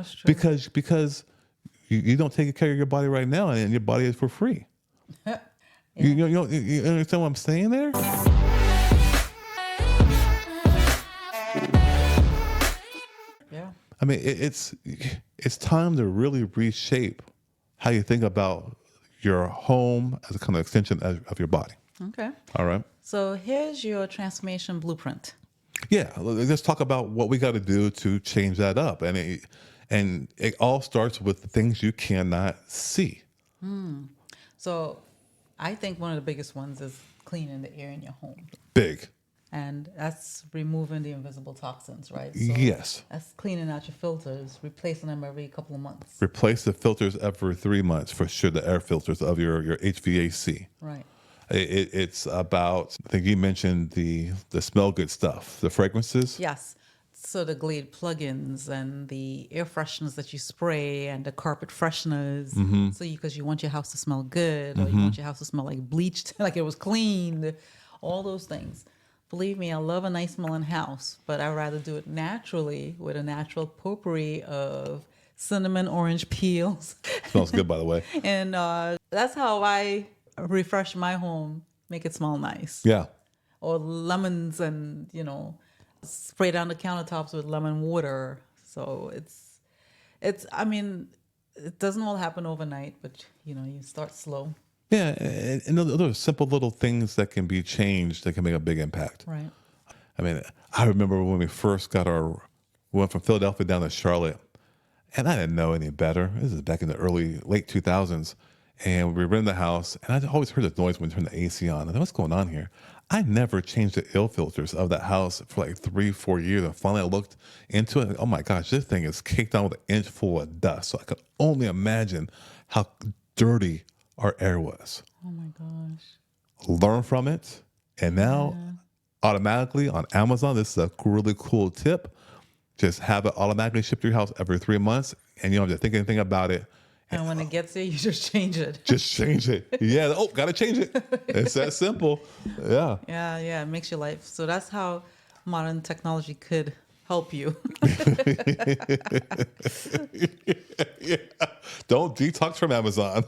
That's true. Because you don't take care of your body right now, and your body is for free. Yeah. You understand what I'm saying there? Yeah. I mean, it's time to really reshape how you think about your home as a kind of extension of your body. Okay. All right. So here's your transformation blueprint. Yeah, let's talk about what we got to do to change that up, and it all starts with the things you cannot see. So I think one of the biggest ones is cleaning the air in your home. Big, And that's removing the invisible toxins, right? So yes. that's cleaning out your filters, replacing them every couple of months. Replace the filters every 3 months for sure. The air filters of your HVAC. Right. It's about. I think you mentioned the smell good stuff, the fragrances. Yes. So the Glade plugins and the air fresheners that you spray and the carpet fresheners. So because you want your house to smell good or you want your house to smell like bleached, like it was cleaned, all those things. Believe me, I love a nice smelling house, but I'd rather do it naturally with a natural potpourri of cinnamon, orange peels. Smells good, by the way. And that's how I refresh my home, make it smell nice. Yeah. Or lemons and, spray down the countertops with lemon water. So I mean, it doesn't all happen overnight, but, you start slow. Yeah, and those are simple little things that can be changed that can make a big impact. Right. I mean, I remember when we first we went from Philadelphia down to Charlotte, and I didn't know any better. This is back in the late 2000s, and we were in the house, and I always heard the noise when we turned the AC on. I thought, what's going on here? I never changed the air filters of that house for like 3-4 years, and finally I looked into it. And, oh my gosh, this thing is caked on with an inch full of dust. So I could only imagine how dirty our air was. Oh my gosh. Learn from it, and now automatically on Amazon, this is a really cool tip. Just have it automatically shipped to your house every 3 months, and you don't have to think anything about it. And when it gets there, you just change it. Just change it. Yeah. Oh, gotta change it. It's that simple. Yeah. Yeah. It makes your life. So that's how modern technology could help you. Yeah. Don't detox from Amazon.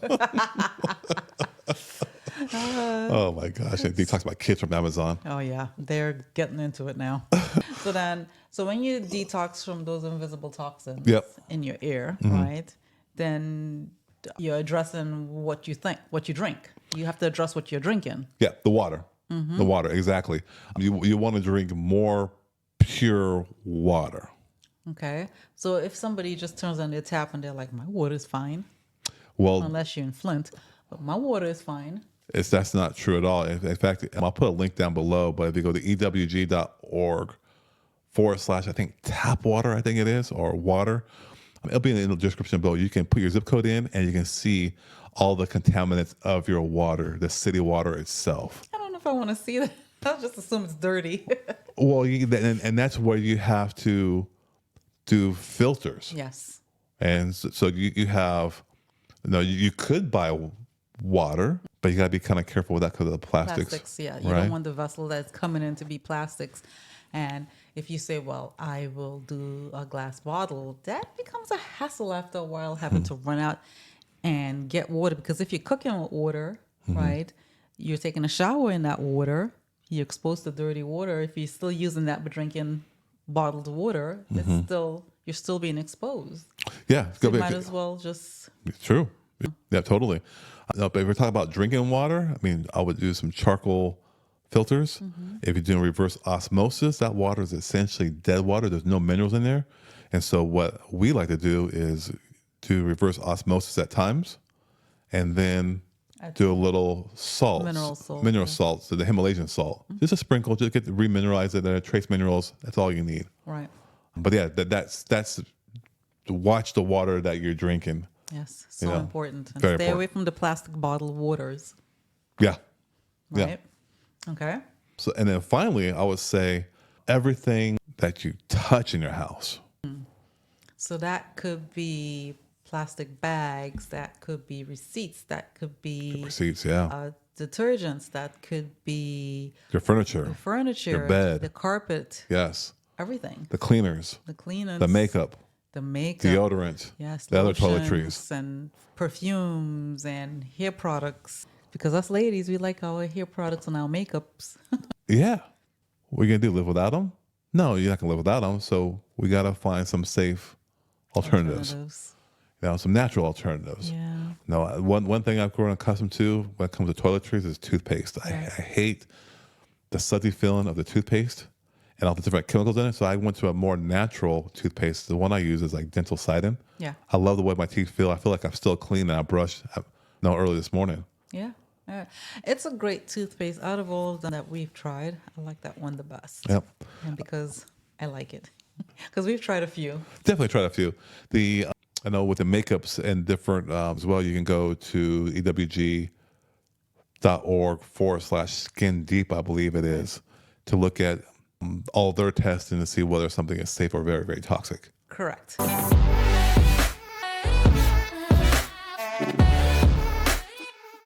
Oh my gosh, I detox my kids from Amazon. Oh yeah, they're getting into it now. So when you detox from those invisible toxins in your air, right? Then you're addressing what you drink. You have to address what you're drinking. Yeah, the water. The water, exactly. You want to drink more pure water. Okay. So if somebody just turns on their tap and they're like, my water's fine. Well, unless you're in Flint, but my water is fine. That's not true at all. In fact, I'll put a link down below, but if you go to ewg.org / I think tap water, I think it is, or water, it'll be in the description below. You can put your zip code in and you can see all the contaminants of your water, the city water itself. I don't know if I want to see that. I'll just assume it's dirty. Well, and that's where you have to do filters. Yes. And so you have, you could buy water, but you got to be kind of careful with that because of the plastics. Yeah. You don't want the vessel that's coming in to be plastics. And if you say, well, I will do a glass bottle, that becomes a hassle after a while, having to run out and get water. Because if you're cooking with water, right, you're taking a shower in that water, you're exposed to dirty water. If you're still using that but drinking bottled water, you're still being exposed. Yeah. So you might as well just... It's true. Yeah, totally. But if we're talking about drinking water, I mean, I would do some charcoal filters. If you're doing reverse osmosis, that water is essentially dead water. There's no minerals in there. And so what we like to do is do reverse osmosis at times and then do a little salt. Mineral salt, so the Himalayan salt. Just a sprinkle, just get to remineralize it, and trace minerals. That's all you need. Right. But yeah, that's to watch the water that you're drinking. Yes, so important. And Very stay important. away from the plastic bottled waters. Yeah. Right? Yeah. Okay. So, and then finally, I would say everything that you touch in your house. So that could be plastic bags, that could be receipts, that could be detergents, that could be your furniture, your your bed, the carpet, yes, everything. the cleaners, The cleaners, the makeup. the makeup, Deodorant, yes, the other toiletries. lotions and perfumes and hair products. Because us ladies, we like our hair products and our makeups. Yeah. What are you going to do? Live without them? No, you're not going to live without them. So we got to find some safe alternatives. Some natural alternatives. Yeah. No, one thing I've grown accustomed to when it comes to toiletries is toothpaste. I hate the sudsy feeling of the toothpaste and all the different chemicals in it. So I went to a more natural toothpaste. The one I use is like dental Sidon. Yeah. I love the way my teeth feel. I feel like I'm still clean and I brushed early this morning. Yeah. It's a great toothpaste. Out of all of them that we've tried, I like that one the best. Yep. And because I like it. Because we've tried a few. Definitely tried a few. I know with the makeups and different as well, you can go to ewg.org/skin deep, I believe it is, to look at all their tests and to see whether something is safe or very, very toxic. Correct.